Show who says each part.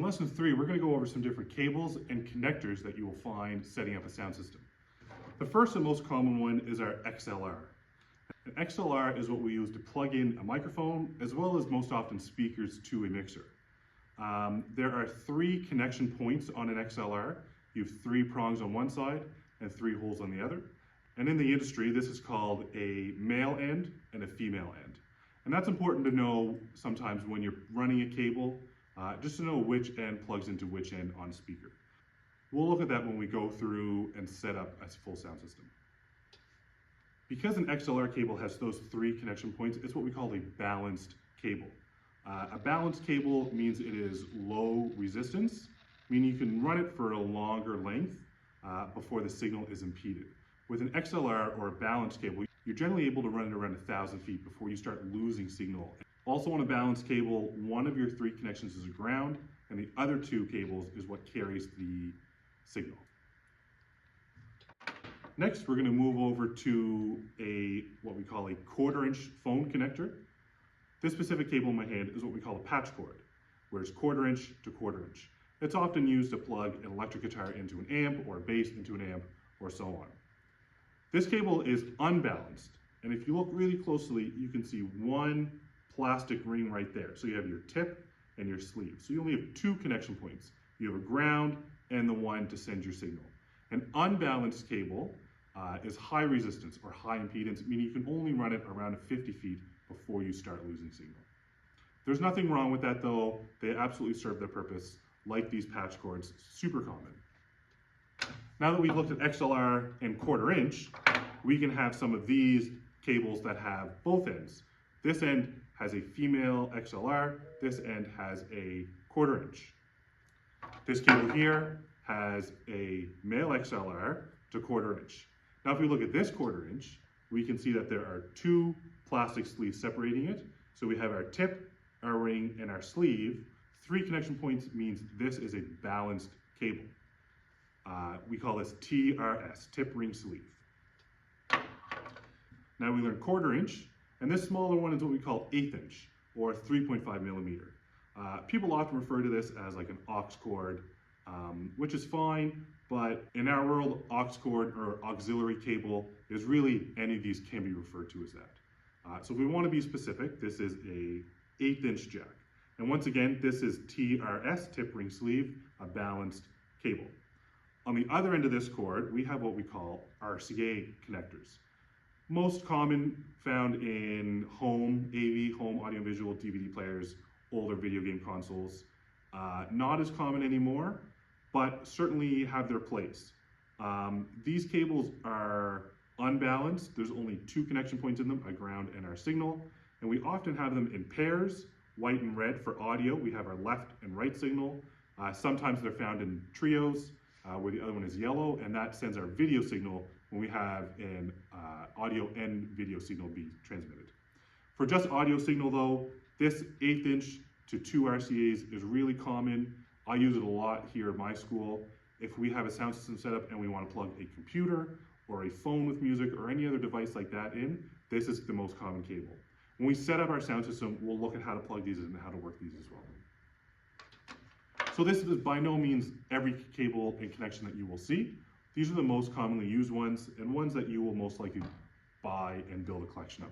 Speaker 1: lesson 3, we're going to go over some different cables and connectors that you will find setting up a sound system. The first and most common one is our XLR. An XLR is what we use to plug in a microphone as well as most often speakers to a mixer. There are 3 connection points on an XLR. You have 3 prongs on one side and 3 holes on the other. And in the industry, this is called a male end and a female end. And that's important to know sometimes when you're running a cable, just to know which end plugs into which end on a speaker. We'll look at that when we go through and set up a full sound system. Because an XLR cable has those 3 connection points, it's what we call a balanced cable. A balanced cable means it is low resistance, meaning you can run it for a longer length before the signal is impeded. With an XLR or a balanced cable, you're generally able to run it around 1,000 feet before you start losing signal. Also on a balanced cable, one of your 3 connections is a ground, and the other 2 cables is what carries the signal. Next, we're going to move over to what we call a 1/4-inch phone connector. This specific cable in my hand is what we call a patch cord, where it's 1/4-inch to 1/4-inch. It's often used to plug an electric guitar into an amp or a bass into an amp or so on. This cable is unbalanced, and if you look really closely, you can see one plastic ring right there. So you have your tip and your sleeve. So you only have 2 connection points. You have a ground and the one to send your signal. An unbalanced cable is high resistance or high impedance, meaning you can only run it around 50 feet before you start losing signal. There's nothing wrong with that though. They absolutely serve their purpose, like these patch cords, super common. Now that we've looked at XLR and 1/4-inch, we can have some of these cables that have both ends. This end has a female XLR, this end has a 1/4-inch. This cable here has a male XLR to 1/4-inch. Now if we look at this 1/4-inch, we can see that there are 2 plastic sleeves separating it. So we have our tip, our ring, and our sleeve. 3 connection points means this is a balanced cable. We call this TRS, tip, ring, sleeve. Now we learned 1/4-inch, and this smaller one is what we call 1/8-inch, or 3.5 millimeter. People often refer to this as like an aux cord, which is fine, but in our world, aux cord or auxiliary cable is really any of these can be referred to as that. So if we want to be specific, this is a 1/8-inch jack. And once again, this is TRS, tip, ring, sleeve, a balanced cable. On the other end of this cord, we have what we call RCA connectors. Most common found in home AV, home audiovisual DVD players, older video game consoles. Not as common anymore, but certainly have their place. These cables are unbalanced. There's only 2 connection points in them, a ground and our signal. And we often have them in pairs, white and red for audio. We have our left and right signal. Sometimes they're found in trios, where the other one is yellow, and that sends our video signal when we have an audio and video signal be transmitted. For just audio signal though, this 1/8-inch to 2 RCAs is really common. I use it a lot here at my school. If we have a sound system set up and we want to plug a computer or a phone with music or any other device like that in, this is the most common cable. When we set up our sound system, we'll look at how to plug these in and how to work these as well. So this is by no means every cable and connection that you will see. These are the most commonly used ones and ones that you will most likely buy and build a collection of.